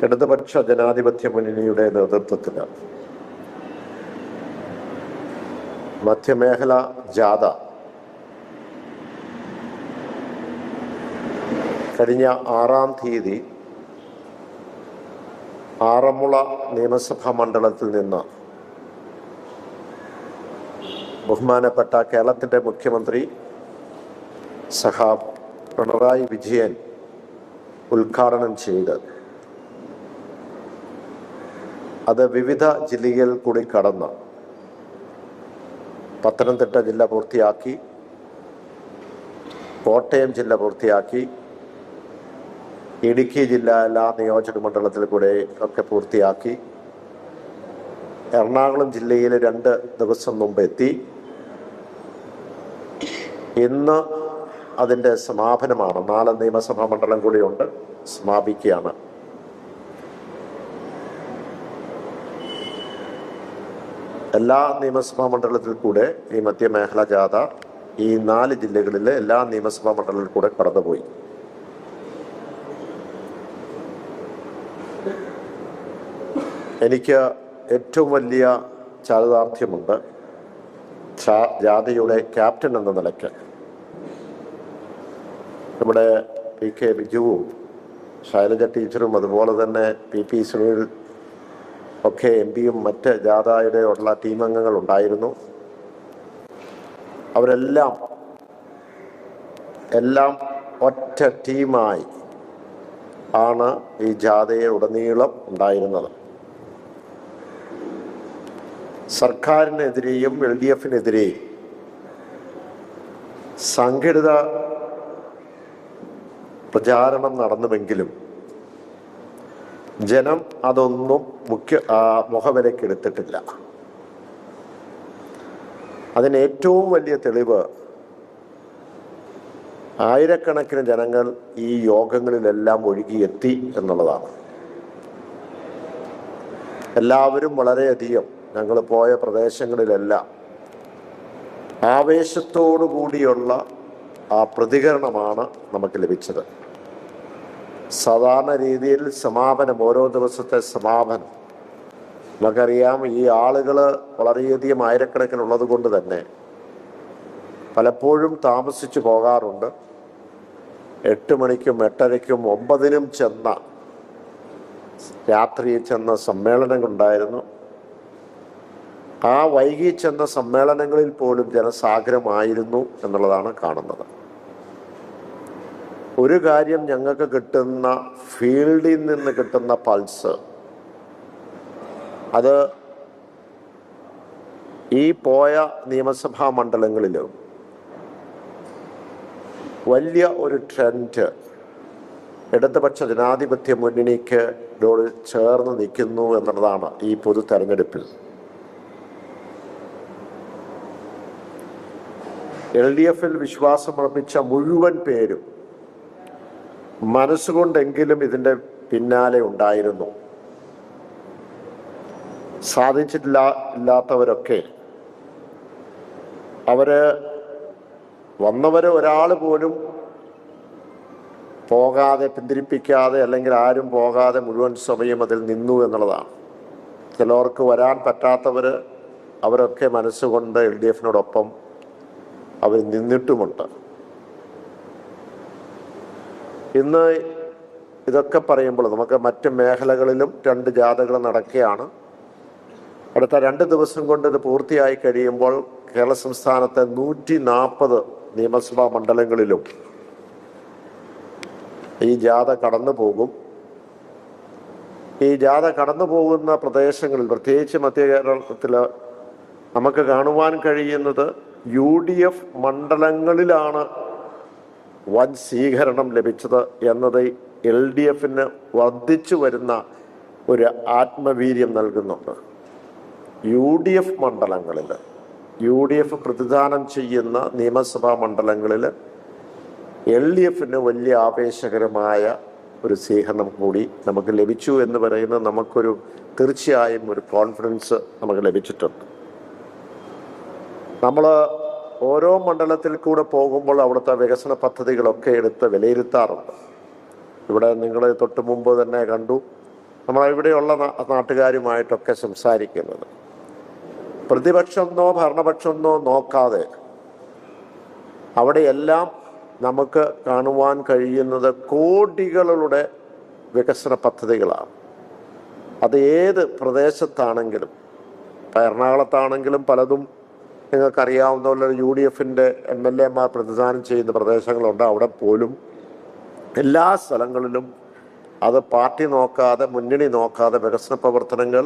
ഇടതുപക്ഷ ജനാധിപത്യ മുന്നണിയുടെ നേതൃത്വത്തിൽ മധ്യമേഖല ജാഥ കഴിഞ്ഞ 6-ാം തീയതി ആറന്മുള നിയമസഭാ മണ്ഡലത്തിൽ നിന്ന് ബഹുമാനപ്പെട്ട കേരളത്തിൻ്റെ മുഖ്യമന്ത്രി സഖാവ് പിണറായി വിജയൻ ഉദ്ഘാടനം ചെയ്ത് അത് വിവിധ ജില്ലകളിൽ കൂടി കടന്ന് പത്തനംതിട്ട ജില്ല പൂർത്തിയാക്കി, കോട്ടയം ജില്ല പൂർത്തിയാക്കി, ഇടുക്കി ജില്ല എല്ലാ നിയോജക മണ്ഡലത്തിൽ കൂടെ ഒക്കെ പൂർത്തിയാക്കി, എറണാകുളം ജില്ലയിൽ 2 ദിവസം മുമ്പ് എത്തി. ഇന്ന് അതിൻ്റെ സമാപനമാണ്. 4 നിയമസഭാ മണ്ഡലം കൂടിയുണ്ട്, സമാപിക്കുകയാണ്. എല്ലാ നിയമസഭാ മണ്ഡലത്തിൽ കൂടെ ഈ മധ്യമേഖലാ ജാഥ ഈ 4 ജില്ലകളിലെ എല്ലാ നിയമസഭാ മണ്ഡലത്തിൽ കൂടെ കടന്നുപോയി. എനിക്ക് ഏറ്റവും വലിയ ചാരിതാർത്ഥ്യമുണ്ട്. ജാഥയുടെ ക്യാപ്റ്റൻ എന്ന നിലയ്ക്ക് നമ്മുടെ പി കെ ബിജുവും ശൈലജ ടീച്ചറും അതുപോലെ തന്നെ പി സുനിൽ ഒക്കെ എംപിയും മറ്റ് ജാഥയുടെ ഉള്ള ടീമംഗങ്ങൾ ഉണ്ടായിരുന്നു. അവരെല്ലാം ഒറ്റ ടീമായി ആണ് ഈ ജാഥയെ ഉടനീളം ഉണ്ടായിരുന്നത്. സർക്കാരിനെതിരെയും LDF-നെതിരെയും സംഘടിത പ്രചാരണം നടന്നുവെങ്കിലും ജനം അതൊന്നും മുഖവിലക്കെടുത്തിട്ടില്ല. അതിന് ഏറ്റവും വലിയ തെളിവ് ആയിരക്കണക്കിന് ജനങ്ങൾ ഈ യോഗങ്ങളിലെല്ലാം ഒഴുകിയെത്തി എന്നുള്ളതാണ്. എല്ലാവരും വളരെയധികം ഞങ്ങൾ പോയ പ്രദേശങ്ങളിലെല്ലാം ആവേശത്തോടു കൂടിയുള്ള ആ പ്രതികരണമാണ് നമുക്ക് ലഭിച്ചത്. സാധാരണ രീതിയിൽ സമാപനം, ഓരോ ദിവസത്തെ സമാപനം നമുക്കറിയാം. ഈ ആളുകൾ വളരെയധികം ആയിരക്കണക്കിനുള്ളത് കൊണ്ട് തന്നെ പലപ്പോഴും താമസിച്ചു പോകാറുണ്ട്. 8 മണിക്കും 8:30ക്കും 9-നും രാത്രിയിൽ ചെന്ന സമ്മേളനങ്ങളുണ്ടായിരുന്നു. ആ വൈകി ചെന്ന സമ്മേളനങ്ങളിൽ പോലും ജനസാഗരമായിരുന്നു എന്നുള്ളതാണ് കാണുന്നത്. ഒരു കാര്യം, ഞങ്ങൾക്ക് കിട്ടുന്ന ഫീൽഡിൽ നിന്ന് കിട്ടുന്ന പൾസ്, അത് ഈ പോയ നിയമസഭാ മണ്ഡലങ്ങളിലും വലിയ ഒരു ട്രെൻഡ് ഇടതുപക്ഷ ജനാധിപത്യ മുന്നണിക്ക് ചേർന്ന് നിൽക്കുന്നു എന്നുള്ളതാണ്. ഈ പൊതു തെരഞ്ഞെടുപ്പിൽ LDF-ൽ വിശ്വാസമർപ്പിച്ച മുഴുവൻ പേരും മനസ്സുകൊണ്ടെങ്കിലും ഇതിൻ്റെ പിന്നാലെ ഉണ്ടായിരുന്നു. ഇല്ലാത്തവരൊക്കെ വന്നവര് ഒരാൾ പോലും പോകാതെ, പിന്തിരിപ്പിക്കാതെ, അല്ലെങ്കിൽ ആരും പോകാതെ മുഴുവൻ സമയം അതിൽ നിന്നു എന്നുള്ളതാണ്. ചിലവർക്ക് വരാൻ പറ്റാത്തവര് അവരൊക്കെ മനസ്സുകൊണ്ട് LDF-നോടൊപ്പം അവർ നിന്നിട്ടുമുണ്ട്. ഇന്ന് ഇതൊക്കെ പറയുമ്പോൾ നമുക്ക് മറ്റ് മേഖലകളിലും 2 ജാഥകൾ നടക്കുകയാണ്. അടുത്ത 2 ദിവസം കൊണ്ട് ഇത് പൂർത്തിയായി കഴിയുമ്പോൾ കേരള സംസ്ഥാനത്തെ 140 നിയമസഭാ മണ്ഡലങ്ങളിലും ഈ ജാഥ കടന്നു പോകും. ഈ ജാഥ കടന്നു പോകുന്ന പ്രദേശങ്ങളിൽ, പ്രത്യേകിച്ച് മധ്യ കേരളത്തിൽ നമുക്ക് കാണുവാൻ കഴിയുന്നത് UDF മണ്ഡലങ്ങളിലാണ് വൻ സ്വീകരണം ലഭിച്ചത് എന്നത് LDF-ന് വർദ്ധിച്ചു വരുന്ന ഒരു ആത്മവീര്യം നൽകുന്നുണ്ട്. UDF മണ്ഡലങ്ങളിൽ, UDF പ്രതിദാനം ചെയ്യുന്ന നിയമസഭാ മണ്ഡലങ്ങളിൽ LDF-ന് വലിയ ആവേശകരമായ ഒരു സ്വീകരണം കൂടി നമുക്ക് ലഭിച്ചു എന്ന് പറയുന്നത് നമുക്കൊരു തീർച്ചയായും ഒരു കോൺഫിഡൻസ് നമുക്ക് ലഭിച്ചിട്ടുണ്ട്. നമ്മൾ ഓരോ മണ്ഡലത്തിൽ കൂടെ പോകുമ്പോൾ അവിടുത്തെ വികസന പദ്ധതികളൊക്കെ എടുത്ത് വിലയിരുത്താറുണ്ട്. ഇവിടെ നിങ്ങൾ തൊട്ട് മുമ്പ് തന്നെ കണ്ടു, നമ്മളിവിടെയുള്ള നാട്ടുകാരുമായിട്ടൊക്കെ സംസാരിക്കുന്നത്. പ്രതിപക്ഷമെന്നോ ഭരണപക്ഷമെന്നോ നോക്കാതെ അവിടെയെല്ലാം നമുക്ക് കാണുവാൻ കഴിയുന്നത് കോടികളുടെ വികസന പദ്ധതികളാണ്. അത് ഏത് പ്രദേശത്താണെങ്കിലും, ഇപ്പം എറണാകുളത്താണെങ്കിലും പലതും നിങ്ങൾക്കറിയാവുന്ന പോലെ UDFൻ്റെ MLA മാർ പ്രതിദാനം ചെയ്യുന്ന പ്രദേശങ്ങളുണ്ട്. അവിടെ പോലും എല്ലാ സ്ഥലങ്ങളിലും അത് പാർട്ടി നോക്കാതെ, മുന്നണി നോക്കാതെ വികസന പ്രവർത്തനങ്ങൾ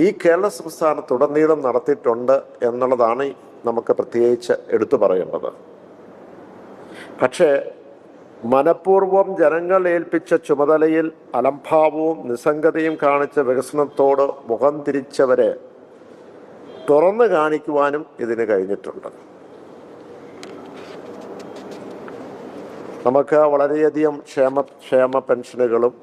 ഈ കേരള സംസ്ഥാനത്തുടനീളം നടത്തിയിട്ടുണ്ട് എന്നുള്ളതാണ് നമുക്ക് പ്രത്യേകിച്ച് എടുത്തു പറയേണ്ടത്. പക്ഷേ മനഃപൂർവ്വം ജനങ്ങൾ ഏൽപ്പിച്ച ചുമതലയിൽ അലംഭാവവും നിസ്സംഗതയും കാണിച്ച വികസനത്തോട് മുഖം തിരിച്ചവരെ തുറന്നു കാണിക്കുവാനും ഇതിന് കഴിഞ്ഞിട്ടുണ്ട്. നമുക്ക് വളരെയധികം ക്ഷേമ പെൻഷനുകളും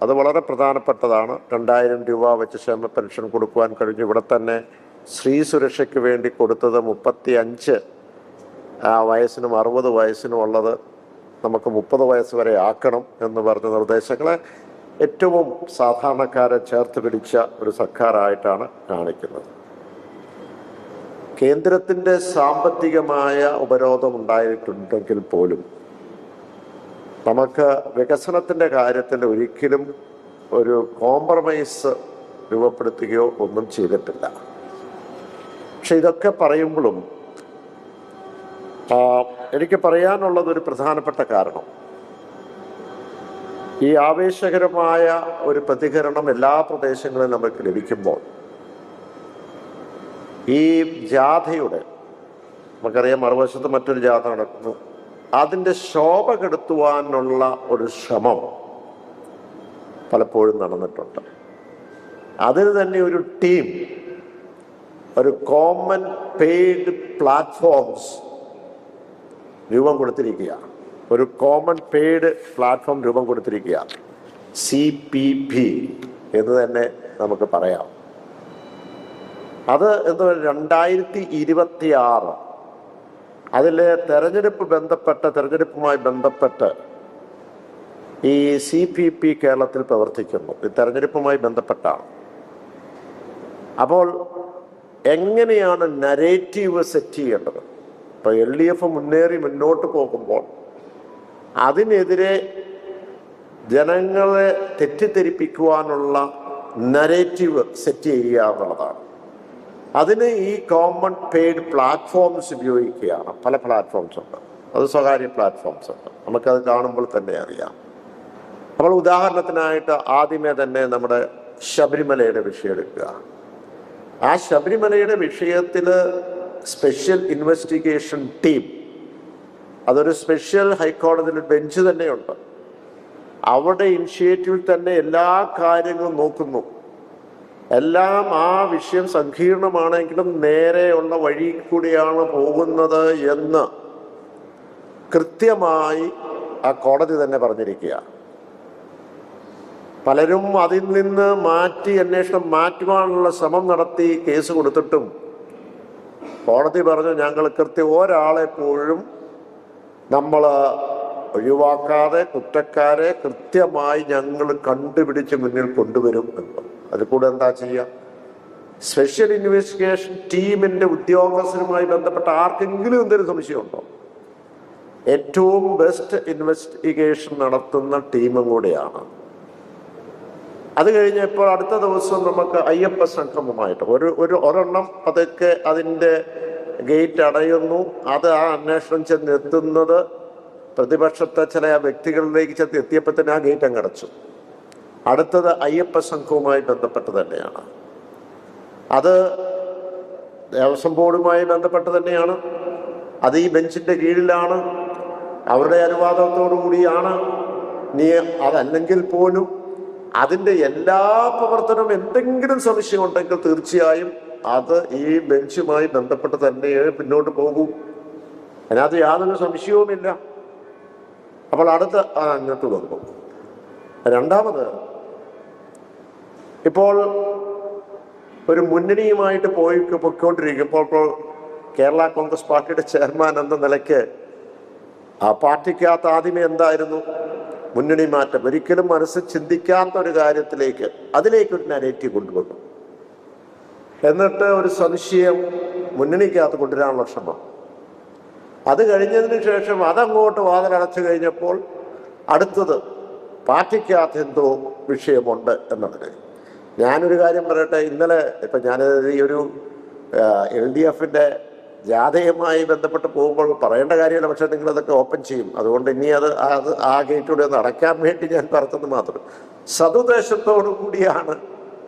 അത് വളരെ പ്രധാനപ്പെട്ടതാണ്. 2000 രൂപ വെച്ച് ക്ഷേമ പെൻഷൻ കൊടുക്കുവാൻ കഴിഞ്ഞു. ഇവിടെ തന്നെ സ്ത്രീ സുരക്ഷയ്ക്ക് വേണ്ടി കൊടുത്തത് 35 വയസ്സിനും 60 വയസ്സിനും ഉള്ളത് നമുക്ക് 30 വയസ്സ് വരെ ആക്കണം എന്ന് പറഞ്ഞ നിർദ്ദേശങ്ങളെ ഏറ്റവും സാധാരണക്കാരെ ചേർത്ത് പിടിച്ച ഒരു സർക്കാരായിട്ടാണ് കാണിക്കുന്നത്. കേന്ദ്രത്തിൻ്റെ സാമ്പത്തികമായ ഉപരോധം ഉണ്ടായിട്ടുണ്ടെങ്കിൽ പോലും നമുക്ക് വികസനത്തിൻ്റെ കാര്യത്തിൽ ഒരിക്കലും ഒരു കോംപ്രമൈസ് രൂപപ്പെടുത്തുകയോ ഒന്നും ചെയ്തിട്ടില്ല. പക്ഷെ ഇതൊക്കെ പറയുമ്പോഴും എനിക്ക് പറയാനുള്ളത് ഒരു പ്രധാനപ്പെട്ട കാരണം, ഈ ആവേശകരമായ ഒരു പ്രതികരണം എല്ലാ പ്രദേശങ്ങളിലും നമുക്ക് ലഭിക്കുമ്പോൾ ഈ ജാഥയുടെ, നമുക്കറിയാം മറുവശത്ത് മറ്റൊരു ജാഥ നടക്കുന്നു, അതിൻ്റെ ശോഭ കെടുത്തുവാനുള്ള ഒരു ശ്രമം പലപ്പോഴും നടന്നിട്ടുണ്ട്. അതിന് തന്നെ ഒരു ടീം, ഒരു കോമൺ പെയ്ഡ് പ്ലാറ്റ്ഫോംസ് രൂപം കൊടുത്തിരിക്കുക. ഒരു കോമൺ പെയ്ഡ് പ്ലാറ്റ്ഫോം രൂപം കൊടുത്തിരിക്കുക, CPP എന്ന് തന്നെ നമുക്ക് പറയാം. അത് എന്താ 2026 അതിലെ തെരഞ്ഞെടുപ്പുമായി ബന്ധപ്പെട്ട് ഈ CPP കേരളത്തിൽ പ്രവർത്തിക്കുന്നു. ഈ തെരഞ്ഞെടുപ്പുമായി ബന്ധപ്പെട്ടാണ്. അപ്പോൾ എങ്ങനെയാണ് നരേറ്റീവ് സെറ്റ് ചെയ്യേണ്ടത്? ഇപ്പോൾ LDF മുന്നോട്ട് പോകുമ്പോൾ അതിനെതിരെ ജനങ്ങളെ തെറ്റിദ്ധരിപ്പിക്കുവാനുള്ള നരേറ്റീവ് സെറ്റ് ചെയ്യുക എന്നുള്ളതാണ്. അതിന് ഈ കോമൺ പെയ്ഡ് പ്ലാറ്റ്ഫോംസ് ഉപയോഗിക്കുകയാണ്. പല പ്ലാറ്റ്ഫോംസ് ഉണ്ട്, അത് സ്വകാര്യ പ്ലാറ്റ്ഫോംസ് ഉണ്ട്, നമുക്കത് കാണുമ്പോൾ തന്നെ അറിയാം. നമ്മൾ ഉദാഹരണത്തിനായിട്ട് ആദ്യമേ തന്നെ നമ്മുടെ ശബരിമലയുടെ വിഷയം എടുക്കുക. ആ ശബരിമലയുടെ വിഷയത്തിൽ സ്പെഷ്യൽ ഇൻവെസ്റ്റിഗേഷൻ ടീം, അതൊരു സ്പെഷ്യൽ ഹൈക്കോടതിയിൽ ബെഞ്ച് തന്നെയുണ്ട്. അവിടെ ഇനിഷ്യേറ്റീവിൽ തന്നെ എല്ലാ കാര്യങ്ങളും നോക്കുന്നു. എല്ലാം ആ വിഷയം സങ്കീർണമാണെങ്കിലും നേരെയുള്ള വഴി കൂടിയാണ് പോകുന്നത് എന്ന് കൃത്യമായി ആ കോടതി തന്നെ പറഞ്ഞിരിക്കുക. പലരും അതിൽ നിന്ന് അന്വേഷണം മാറ്റുവാനുള്ള ശ്രമം നടത്തി കേസ് കൊടുത്തിട്ടും കോടതി പറഞ്ഞു, ഞങ്ങൾ ഒരാളെപ്പോഴും നമ്മൾ ഒഴിവാക്കാതെ കുറ്റക്കാരെ കൃത്യമായി ഞങ്ങൾ കണ്ടുപിടിച്ച് മുന്നിൽ കൊണ്ടുവരും എന്ന്. അതിൽ കൂടെ എന്താ ചെയ്യുക? സ്പെഷ്യൽ ഇൻവെസ്റ്റിഗേഷൻ ടീമിന്റെ ഉദ്യോഗസ്ഥരുമായി ബന്ധപ്പെട്ട ആർക്കെങ്കിലും എന്തൊരു സംശയമുണ്ടോ? ഏറ്റവും ബെസ്റ്റ് ഇൻവെസ്റ്റിഗേഷൻ നടത്തുന്ന ടീമും കൂടെയാണ്. അത് കഴിഞ്ഞപ്പോൾ അടുത്ത ദിവസം നമുക്ക് അയ്യപ്പ സംഗമമായിട്ട് ഒരെണ്ണം അതൊക്കെ അതിൻ്റെ ഗേറ്റ് അടയുന്നു. അത് ആ അന്വേഷണം ചെന്നെത്തുന്നത് പ്രതിപക്ഷത്തെ ചില വ്യക്തികളിലേക്ക് എത്തിയപ്പോൾ തന്നെ ആ ഗേറ്റ് അങ്ങ് അടച്ചു. അടുത്തത് അയ്യപ്പ സംഘവുമായി ബന്ധപ്പെട്ട് തന്നെയാണ്. അത് ദേവസ്വം ബോർഡുമായി ബന്ധപ്പെട്ട് തന്നെയാണ്. അത് ഈ ബെഞ്ചിന്റെ കീഴിലാണ്, അവരുടെ അനുവാദത്തോടു കൂടിയാണ്. അതല്ലെങ്കിൽ പോലും അതിൻ്റെ എല്ലാ പ്രവർത്തനവും എന്തെങ്കിലും സംശയം ഉണ്ടെങ്കിൽ തീർച്ചയായും അത് ഈ ബെഞ്ചുമായി ബന്ധപ്പെട്ട് തന്നെ പിന്നോട്ട് പോകും. അതിനകത്ത് യാതൊരു സംശയവുമില്ല. അപ്പോൾ അങ്ങോട്ട് വന്നു. രണ്ടാമത്, ഇപ്പോൾ ഒരു മുന്നണിയുമായിട്ട് പൊയ്ക്കൊണ്ടിരിക്കുമ്പോൾ കേരള കോൺഗ്രസ് പാർട്ടിയുടെ ചെയർമാൻ എന്ന നിലയ്ക്ക് ആ പാർട്ടിക്കകത്ത് ആദ്യമേ എന്തായിരുന്നു? മുന്നണി മാറ്റം, ഒരിക്കലും മനസ്സിൽ ചിന്തിക്കാത്ത ഒരു കാര്യത്തിലേക്ക് അതിലേക്കൊരു നരേറ്റീവ് കൊണ്ടുവന്നു. എന്നിട്ട് ഒരു സംശയം മുന്നണിക്കകത്ത് കൊണ്ടുവരാനുള്ള ശ്രമം. അത് കഴിഞ്ഞതിന് ശേഷം അതങ്ങോട്ട് വാതിലടച്ചു കഴിഞ്ഞപ്പോൾ അടുത്തത് പാർട്ടിക്കകത്ത് എന്തോ വിഷയമുണ്ട് എന്നതിന്. ഞാനൊരു കാര്യം പറയട്ടെ, ഇന്നലെ ഇപ്പം ഞാനത് ഈ ഒരു LDF-ന്റെ ജാഥയുമായി ബന്ധപ്പെട്ട് പോകുമ്പോൾ പറയേണ്ട കാര്യമല്ല, പക്ഷെ നിങ്ങളതൊക്കെ ഓപ്പൺ ചെയ്യും. അതുകൊണ്ട് ഇനി അത് ആ ഗേറ്റിലൂടെ ഒന്ന് അടയ്ക്കാൻ വേണ്ടി ഞാൻ പറഞ്ഞത് മാത്രം. സതുദ്ദേശത്തോടു കൂടിയാണ്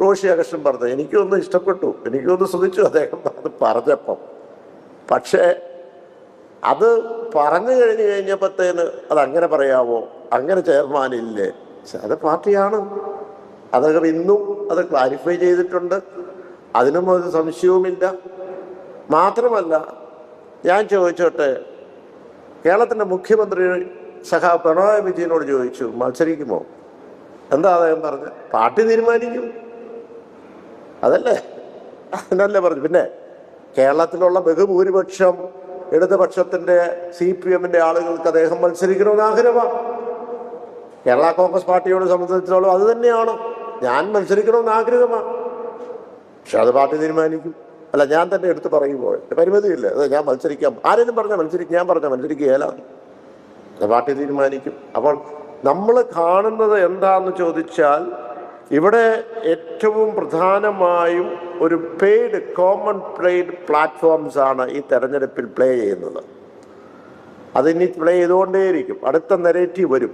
റോഷി അഗസ്റ്റിൻ പറഞ്ഞത്. എനിക്കൊന്ന് ഇഷ്ടപ്പെട്ടു, എനിക്കൊന്ന് ശ്രദ്ധിച്ചു അദ്ദേഹം അത് പറഞ്ഞപ്പം. പക്ഷേ അത് പറഞ്ഞു കഴിഞ്ഞപ്പോഴത്തേന് അതങ്ങനെ പറയാമോ, അങ്ങനെ ചെയർമാനില്ലേ? അത് പാർട്ടിയാണ്, അദ്ദേഹം ഇന്നും അത് ക്ലാരിഫൈ ചെയ്തിട്ടുണ്ട്, അതിനും ഒരു സംശയവുമില്ല. മാത്രമല്ല, ഞാൻ ചോദിച്ചോട്ടെ, കേരളത്തിൻ്റെ മുഖ്യമന്ത്രി സഖാ പിണറായി വിജയനോട് ചോദിച്ചു മത്സരിക്കുമോ? എന്താ അദ്ദേഹം പറഞ്ഞത്? പാർട്ടി തീരുമാനിക്കും, അതല്ലേ, അതിനല്ലേ പറഞ്ഞു. പിന്നെ കേരളത്തിലുള്ള ബഹുഭൂരിപക്ഷം ഇടതുപക്ഷത്തിൻ്റെ CPM-ന്റെ ആളുകൾക്ക് അദ്ദേഹം മത്സരിക്കണമെന്ന് ആഗ്രഹമാണ്. കേരള കോൺഗ്രസ് പാർട്ടിയോട് സംബന്ധിച്ചിടത്തോളം അത് തന്നെയാണ്, ഞാൻ മത്സരിക്കണമെന്ന് ആഗ്രഹമാണ്. പക്ഷെ അത് പാർട്ടി തീരുമാനിക്കും. അല്ല, ഞാൻ തന്നെ എടുത്ത് പറയുമ്പോൾ പരിമിതിയില്ല, അത് ഞാൻ മത്സരിക്കാം, ആരെങ്കിലും പറഞ്ഞാൽ മത്സരിക്കും, ഞാൻ പറഞ്ഞാൽ മത്സരിക്കുകയില്ല, അത് പാർട്ടി തീരുമാനിക്കും. അപ്പോൾ നമ്മൾ കാണുന്നത് എന്താണെന്ന് ചോദിച്ചാൽ, ഇവിടെ ഏറ്റവും പ്രധാനമായും ഒരു പെയ്ഡ് കോമൺ പെയ്ഡ് പ്ലാറ്റ്ഫോംസ് ആണ് ഈ തെരഞ്ഞെടുപ്പിൽ പ്ലേ ചെയ്യുന്നത്. അതിനി പ്ലേ ചെയ്തുകൊണ്ടേയിരിക്കും. അടുത്ത നെറേറ്റീവ് വരും.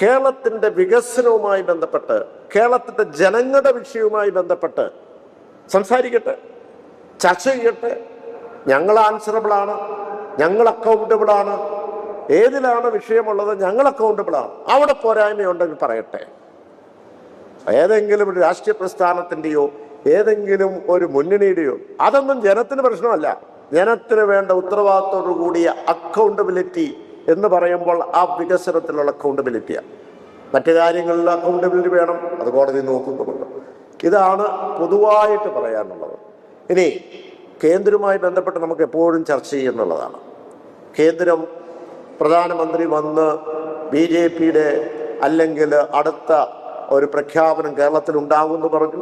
കേരളത്തിൻ്റെ വികസനവുമായി ബന്ധപ്പെട്ട്, കേരളത്തിൻ്റെ ജനങ്ങളുടെ വിഷയവുമായി ബന്ധപ്പെട്ട് സംസാരിക്കട്ടെ, ചർച്ച ചെയ്യട്ടെ. ഞങ്ങൾ ആൻസറബിളാണ്, ഞങ്ങൾ അക്കൗണ്ടബിളാണ്. ഏതിലാണ് വിഷയമുള്ളത് ഞങ്ങൾ അക്കൗണ്ടബിളാണ്. അവിടെ പോരായ്മയുണ്ടെങ്കിൽ പറയട്ടെ. ഏതെങ്കിലും ഒരു രാഷ്ട്രീയ പ്രസ്ഥാനത്തിൻ്റെയോ ഏതെങ്കിലും ഒരു മുന്നണിയുടെയോ അതൊന്നും ജനത്തിന് പ്രശ്നമല്ല. ജനത്തിന് വേണ്ട ഉത്തരവാദിത്തോടു കൂടിയ അക്കൗണ്ടബിലിറ്റി എന്ന് പറയുമ്പോൾ ആ വികസനത്തിലുള്ള അക്കൗണ്ടബിലിറ്റിയാണ്. മറ്റു കാര്യങ്ങളിൽ അക്കൗണ്ടബിലിറ്റി വേണം, അത് കോടതി നോക്കുന്നുണ്ട്. ഇതാണ് പൊതുവായിട്ട് പറയാനുള്ളത്. ഇനി കേന്ദ്രവുമായി ബന്ധപ്പെട്ട് നമുക്ക് എപ്പോഴും ചർച്ച ചെയ്യുന്നുള്ളതാണ്. കേന്ദ്രം പ്രധാനമന്ത്രി വന്ന് BJP-യുടെ അല്ലെങ്കിൽ അടുത്ത ഒരു പ്രഖ്യാപനം കേരളത്തിൽ ഉണ്ടാകുമെന്ന് പറഞ്ഞു.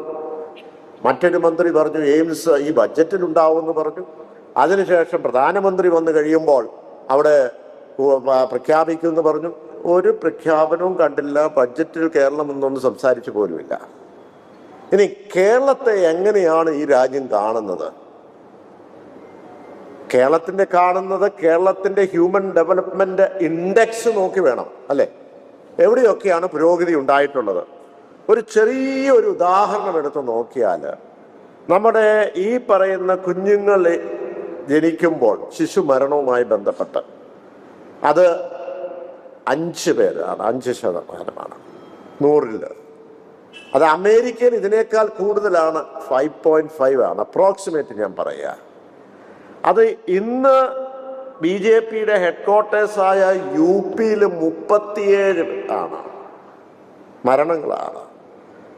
മറ്റൊരു മന്ത്രി പറഞ്ഞു എയിംസ് ഈ ബഡ്ജറ്റിൽ ഉണ്ടാവുമെന്ന് പറഞ്ഞു. അതിനുശേഷം പ്രധാനമന്ത്രി വന്നു കഴിയുമ്പോൾ അവിടെ പ്രഖ്യാപിക്കുമെന്ന് പറഞ്ഞു. ഒരു പ്രഖ്യാപനവും കണ്ടില്ല. ബഡ്ജറ്റിൽ കേരളം എന്നൊന്നും സംസാരിച്ചു പോലുമില്ല. ഇനി കേരളത്തെ എങ്ങനെയാണ് ഈ രാജ്യം കാണുന്നത്? കേരളത്തിൻ്റെ ഹ്യൂമൻ ഡെവലപ്മെന്റ് ഇൻഡെക്സ് നോക്കി വേണം, അല്ലേ? എവിടെയൊക്കെയാണ് പുരോഗതി ഉണ്ടായിട്ടുള്ളത്? ഒരു ചെറിയൊരു ഉദാഹരണം എടുത്ത് നോക്കിയാൽ, നമ്മുടെ ഈ പറയുന്ന കുഞ്ഞുങ്ങൾ ജനിക്കുമ്പോൾ ശിശു മരണവുമായി ബന്ധപ്പെട്ട് അത് 5 പേരാണ്, 5% 100-ൽ. അത് അമേരിക്കയിൽ ഇതിനേക്കാൾ കൂടുതലാണ്, 5.5 ആണ് അപ്രോക്സിമേറ്റ് ഞാൻ പറയുക. അത് ഇന്ന് BJP-യുടെ ഹെഡ്ക്വാർട്ടേഴ്സായ UP-യിൽ 37 ആണ് മരണങ്ങളാണ്.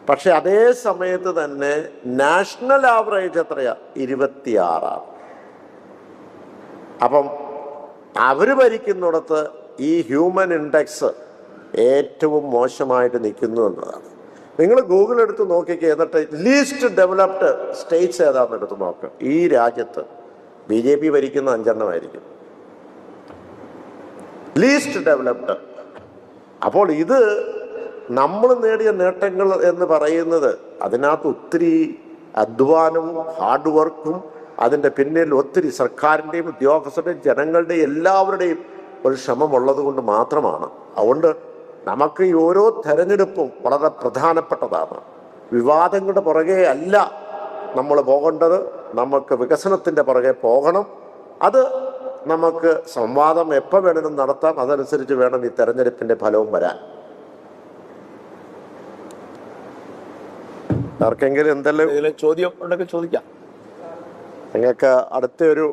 പക്ഷെ അതേ സമയത്ത് തന്നെ നാഷണൽ ആവറേജ് എത്രയാ? 26 ആണ്. അപ്പം അവർ ഭരിക്കുന്നിടത്ത് ഈ ഹ്യൂമൻ ഇൻഡെക്സ് ഏറ്റവും മോശമായിട്ട് നിൽക്കുന്നു എന്നതാണ്. നിങ്ങൾ ഗൂഗിൾ എടുത്ത് നോക്കിക്കുക, എന്നിട്ട് ലീസ്റ്റ് ഡെവലപ്ഡ് സ്റ്റേറ്റ്സ് ഏതാണെന്ന് എടുത്ത് നോക്കുക. ഈ രാജ്യത്ത് BJP ഭരിക്കുന്ന 5 എണ്ണമായിരിക്കും ലീസ്റ്റ് ഡെവലപ്ഡ്. അപ്പോൾ ഇത് നമ്മൾ നേടിയ നേട്ടങ്ങൾ എന്ന് പറയുന്നത് അതിനകത്ത് ഒത്തിരി അധ്വാനവും ഹാർഡ് വർക്കും അതിൻ്റെ പിന്നിൽ ഒത്തിരി സർക്കാരിൻ്റെയും ഉദ്യോഗസ്ഥരുടെയും ജനങ്ങളുടെയും എല്ലാവരുടെയും ഒരു ശ്രമമുള്ളത് കൊണ്ട് മാത്രമാണ്. അതുകൊണ്ട് നമുക്ക് ഈ ഓരോ തെരഞ്ഞെടുപ്പും വളരെ പ്രധാനപ്പെട്ടതാണ്. വിവാദങ്ങളുടെ പുറകെ അല്ല നമ്മൾ പോകേണ്ടത്, നമുക്ക് വികസനത്തിൻ്റെ പുറകെ പോകണം. അത് നമുക്ക് സംവാദം എപ്പോൾ വേണമെങ്കിലും നടത്താം. അതനുസരിച്ച് വേണം ഈ തെരഞ്ഞെടുപ്പിൻ്റെ ഫലവും വരാൻ. ആർക്കെങ്കിലും എന്തെല്ലാം ചോദ്യം ഉണ്ടെങ്കിൽ ചോദിക്കാം. നിങ്ങൾക്ക് അടുത്ത ഒരു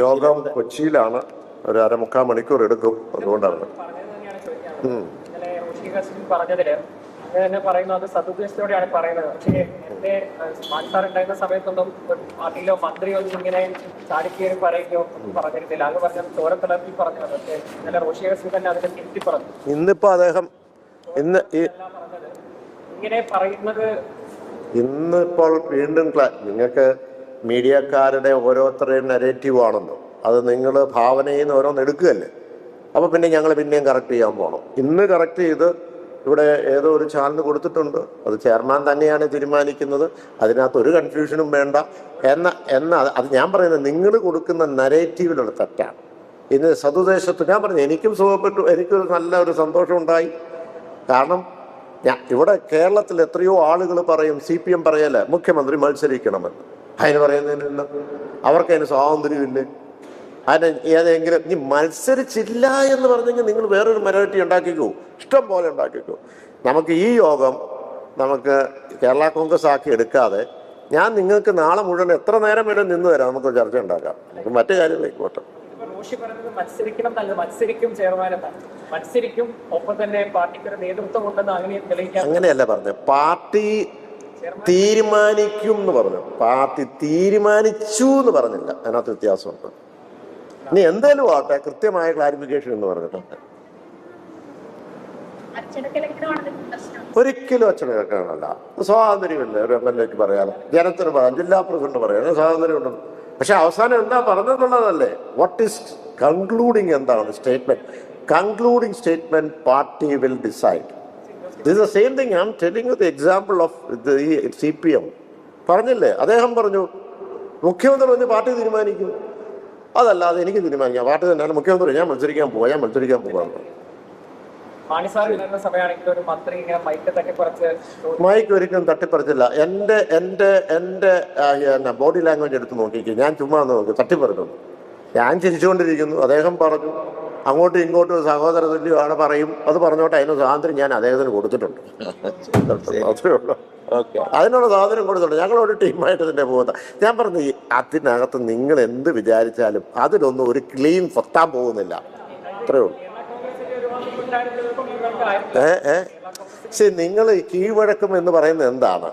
യോഗം കൊച്ചിയിലാണ്, ഒരു 1/4 മണിക്കൂർ എടുക്കും. അതുകൊണ്ടാണ് പറഞ്ഞതില് അങ്ങനെ പറയുന്നത് അത് സതുദ്ദേശത്തോടെയാണ് പറയുന്നത്. പക്ഷേ എന്റെ മാൻസാർ ഉണ്ടായിരുന്ന സമയത്തൊന്നും പാർട്ടിയിലോ മന്ത്രിയോ ഒന്നും ഇങ്ങനെ ചാടിക്കയറി പറയുകയോ ഒന്നും പറഞ്ഞിരുന്നില്ല. അത് പറഞ്ഞത് ചോരത്തിളർത്തി പറഞ്ഞത്. പക്ഷേ ഇന്നലെ റോഷി അഗസ്റ്റിൻ തന്നെ അതിനെ തിരുത്തി പറഞ്ഞു. ഇന്നിപ്പോ അദ്ദേഹം ഇങ്ങനെ പറയുന്നത് ഇന്നിപ്പോൾ വീണ്ടും നിങ്ങൾക്ക് മീഡിയക്കാരുടെ ഓരോരുത്തരുടെയും നെഗറ്റീവ് ആണല്ലോ, അത് നിങ്ങൾ ഭാവനയിൽ നിന്ന് ഓരോന്ന് എടുക്കുകയല്ലേ. അപ്പോൾ പിന്നെ ഞങ്ങൾ പിന്നെയും കറക്റ്റ് ചെയ്യാൻ പോകണം. ഇന്ന് കറക്റ്റ് ചെയ്ത് ഇവിടെ ഏതോ ഒരു ചാനൽ കൊടുത്തിട്ടുണ്ട്, അത് ചെയർമാൻ തന്നെയാണ് തീരുമാനിക്കുന്നത്, അതിനകത്ത് ഒരു കൺഫ്യൂഷനും വേണ്ട എന്ന അത് ഞാൻ പറയുന്നത് നിങ്ങൾ കൊടുക്കുന്ന നരേറ്റീവിലുള്ള തെറ്റാണ്. ഇന്ന് സതുദ്ദേശത്ത് ഞാൻ പറഞ്ഞു, എനിക്കും സുഖപ്പെട്ടു, എനിക്കൊരു നല്ല ഒരു സന്തോഷം ഉണ്ടായി. കാരണം ഇവിടെ കേരളത്തിൽ എത്രയോ ആളുകൾ പറയും, CPM പറയല്ലേ മുഖ്യമന്ത്രി മത്സരിക്കണമെന്ന്. അതിന് പറയുന്നതിന് അവർക്കതിന് സ്വാതന്ത്ര്യമില്ലേ? അതിന് ഏതെങ്കിലും ഇനി മത്സരിച്ചില്ല എന്ന് പറഞ്ഞെങ്കിൽ നിങ്ങൾ വേറൊരു മെജോറിറ്റി ഉണ്ടാക്കിക്കോ, ഇഷ്ടം പോലെ ഉണ്ടാക്കിക്കോ. നമുക്ക് ഈ യോഗം നമുക്ക് കേരള കോൺഗ്രസ് ആക്കി എടുക്കാതെ ഞാൻ നിങ്ങൾക്ക് നാളെ മുഴുവൻ എത്ര നേരം വേണം നിന്ന് തരാം, നമുക്ക് ചർച്ച ഉണ്ടാക്കാം. മറ്റു കാര്യങ്ങളിലേക്ക് പോട്ടെ. റോഷി പറയുന്നത് മത്സരിക്കണം നല്ല മത്സരിക്കും ചെയർമാനെന്നാണ്. മത്സരിക്കും, ഒപ്പം തന്നെ പാർട്ടിക്ക് ഒരു നേതൃത്വം ഉണ്ടെന്ന് അങ്ങനെ തെളിയിക്കാൻ. അങ്ങനെയല്ല പറഞ്ഞത്, പാർട്ടി തീരുമാനിക്കും എന്ന് പറഞ്ഞു, പാർട്ടി തീരുമാനിച്ചു എന്ന് പറഞ്ഞില്ല. അതിനകത്ത് വ്യത്യാസമുണ്ട്. ഇനി എന്തേലും ആട്ടെ, കൃത്യമായ ക്ലാരിഫിക്കേഷൻ എന്ന് പറഞ്ഞിട്ടുണ്ട്. ഒരിക്കലും അച്ചടക്കമല്ല, സ്വാതന്ത്ര്യമില്ല. ഒരു MLA പറയാലോ, ജനത്തിന് പറയാം, ജില്ലാ പ്രസിഡന്റ് പറയാം, സ്വാതന്ത്ര്യമുണ്ടെന്ന്. പക്ഷെ അവസാനം എന്താ പറഞ്ഞെന്നുള്ളതല്ലേ, വാട്ട് ഈസ് കൺക്ലൂഡിങ്, എന്താണ് statement. Concluding statement party will decide. This the same thing I am telling you the example of CPM. പറഞ്ഞില്ലേ, അദ്ദേഹം പറഞ്ഞു മുഖ്യമന്ത്രി പറഞ്ഞ് പാർട്ടി തീരുമാനിക്കും, അതല്ലാതെ എനിക്ക് തീരുമാനിക്കാം, പാർട്ടി തന്നെയാണ് മുഖ്യമന്ത്രി, ഞാൻ മത്സരിക്കാൻ പോകാമെന്ന്. മൈക്ക് ഒരിക്കലും തട്ടിപ്പറിച്ചില്ല. എൻ്റെ ബോഡി ലാംഗ്വേജ് എടുത്ത് നോക്കിക്കേ, ഞാൻ ചുമ്മാ നോക്കി തട്ടിപ്പറിക്കുന്നു. ഞാൻ ചിരിച്ചുകൊണ്ടിരിക്കുന്നു, അദ്ദേഹം പറഞ്ഞു അങ്ങോട്ടും ഇങ്ങോട്ടും സഹോദര തുല്യമാണ് പറയും, അത് പറഞ്ഞോട്ടെ, അതിന് സ്വാതന്ത്ര്യം ഞാൻ അദ്ദേഹത്തിന് കൊടുത്തിട്ടുണ്ട്. അത്രേ ഉള്ളൂ, അതിനുള്ള സ്വാതന്ത്ര്യം കൊടുത്തിട്ടുണ്ട്. ഞങ്ങളൊരു ടീമായിട്ട് തന്നെ പോകുന്നത്. ഞാൻ പറഞ്ഞു, അതിനകത്ത് നിങ്ങൾ എന്ത് വിചാരിച്ചാലും അതിലൊന്നും ഒരു ക്ലീൻ പൊത്താൻ പോകുന്നില്ല, അത്രേ ഉള്ളൂ. പക്ഷെ നിങ്ങൾ കീഴ്വഴക്കം എന്ന് പറയുന്നത് എന്താണ്?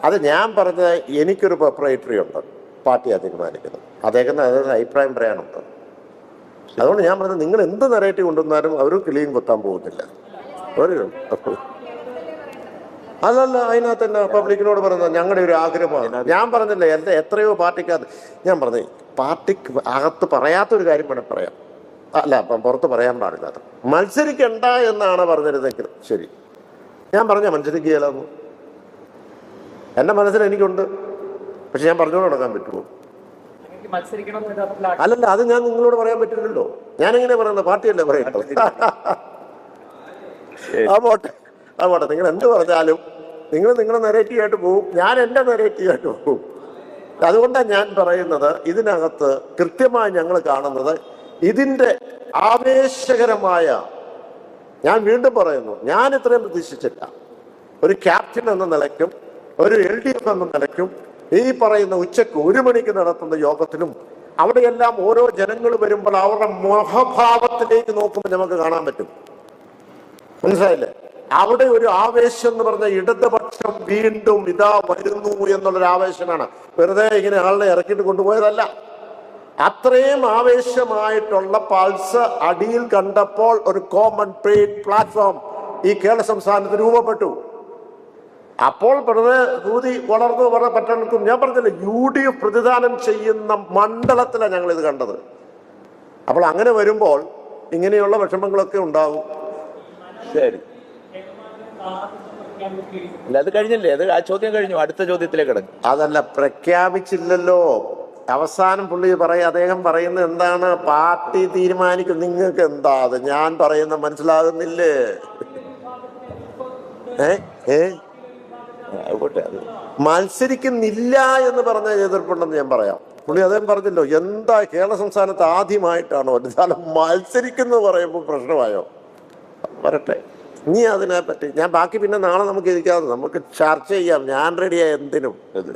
അത് ഞാൻ പറഞ്ഞത്, എനിക്കൊരു പ്രൊപ്പറേറ്ററി ഉണ്ട്, പാർട്ടിയാണ് തീരുമാനിക്കുന്നത്, അദ്ദേഹത്തിന് അതായത് അഭിപ്രായം പറയാനുണ്ട്. അതുകൊണ്ട് ഞാൻ പറഞ്ഞത്, നിങ്ങൾ എന്ത് നെറേറ്റീവ് കൊണ്ടുവന്നാലും അവർ ക്ലീൻ കൊത്താൻ പോകുന്നില്ല. ഒരു അല്ലല്ല, അതിനകത്ത് തന്നെ പബ്ലിക്കിനോട് പറയുന്നത് ഞങ്ങളുടെ ഒരു ആഗ്രഹമാണ്. ഞാൻ പറഞ്ഞില്ലേ, എൻ്റെ എത്രയോ പാർട്ടിക്കകത്ത് ഞാൻ പറഞ്ഞു, പാർട്ടിക്ക് അകത്ത് പറയാത്തൊരു കാര്യം വേണം പറയാം, അല്ല പുറത്ത് പറയാൻ പാടില്ലാത്ത. മത്സരിക്കണ്ട എന്നാണ് പറഞ്ഞിരുന്നെങ്കിൽ ശരി, ഞാൻ പറഞ്ഞ മത്സരിക്കുകയില്ലെന്ന് എൻ്റെ മനസ്സിൽ എനിക്കുണ്ട്. പക്ഷെ ഞാൻ പറഞ്ഞുകൊണ്ട് നടക്കാൻ പറ്റുമോ? അല്ലല്ല, അത് ഞാൻ നിങ്ങളോട് പറയാൻ പറ്റില്ലല്ലോ. ഞാനെങ്ങനെ പറയുന്നത്, പാർട്ടിയല്ലേ പറയുന്നത്. പോട്ടെ, നിങ്ങൾ എന്ത് പറഞ്ഞാലും നിങ്ങൾ നിങ്ങളുടെ നെറേറ്റീവായിട്ട് പോവും, ഞാൻ എൻ്റെ നെറേറ്റീവായിട്ട് പോവും. അതുകൊണ്ടാണ് ഞാൻ പറയുന്നത്, ഇതിനകത്ത് കൃത്യമായി ഞങ്ങൾ കാണുന്നത് ഇതിൻ്റെ ആവേശകരമായ, ഞാൻ വീണ്ടും പറയുന്നു, ഞാൻ ഇത്രയും പ്രതീക്ഷിച്ചില്ല. ഒരു ക്യാപ്റ്റൻ എന്ന നിലയ്ക്കും ഒരു LDF എന്ന നിലയ്ക്കും ഈ പറയുന്ന ഉച്ചയ്ക്ക് 1 മണിക്ക് നടത്തുന്ന യോഗത്തിലും അവിടെയെല്ലാം ഓരോ ജനങ്ങൾ വരുമ്പോൾ അവരുടെ മുഖഭാവത്തിലേക്ക് നോക്കുമ്പോൾ നമുക്ക് കാണാൻ പറ്റും. മനസ്സിലായില്ലേ? അവിടെ ഒരു ആവേശം എന്ന് പറഞ്ഞ ഇടതുപക്ഷം വീണ്ടും ഇതാ വരുന്നു എന്നുള്ളൊരു ആവേശമാണ്. വെറുതെ ഇങ്ങനെ ആളെ ഇറക്കിയിട്ട് കൊണ്ടുപോയതല്ല. അത്രയും ആവേശമായിട്ടുള്ള പൾസ് അടിയിൽ കണ്ടപ്പോൾ ഒരു കോമൺ പ്ലാറ്റ്ഫോം ഈ കേരള സംസ്ഥാനത്ത് രൂപപ്പെട്ടു. അപ്പോൾ വെറുതെ കൂതി വളർന്നു പറഞ്ഞ പറ്റണക്കും ഞാൻ പറഞ്ഞില്ല, UDF പ്രതിദാനം ചെയ്യുന്ന മണ്ഡലത്തിലാണ് ഞങ്ങൾ ഇത് കണ്ടത്. അപ്പോൾ അങ്ങനെ വരുമ്പോൾ ഇങ്ങനെയുള്ള വിഷമങ്ങളൊക്കെ ഉണ്ടാവും. ശരി, അത് കഴിഞ്ഞല്ലേ, അത് ആ ചോദ്യം കഴിഞ്ഞു, അടുത്ത ചോദ്യത്തിലേക്ക് കിടക്കും. അതല്ല, പ്രഖ്യാപിച്ചില്ലല്ലോ. അവസാനം പുള്ളി അദ്ദേഹം പറയുന്നത് എന്താണ്, പാർട്ടി തീരുമാനിക്കും. നിങ്ങൾക്ക് എന്താ അത് ഞാൻ പറയുന്ന മനസ്സിലാകുന്നില്ലേ? മത്സരിക്കുന്നില്ല എന്ന് പറഞ്ഞ എതിർപ്പുണ്ടെന്ന് ഞാൻ പറയാം. പുള്ളി അദ്ദേഹം പറഞ്ഞല്ലോ, എന്താ കേരള സംസ്ഥാനത്ത് ആദ്യമായിട്ടാണോ ഒരു മത്സരിക്കുന്നത് പറയുമ്പോൾ പ്രശ്നമായോ? വരട്ടെ, ഇനി അതിനെപ്പറ്റി ഞാൻ ബാക്കി പിന്നെ നാളെ നമുക്ക് ഇരിക്കാതെ നമുക്ക് ചർച്ച ചെയ്യാം. ഞാൻ റെഡിയായ എന്തിനും ഇത്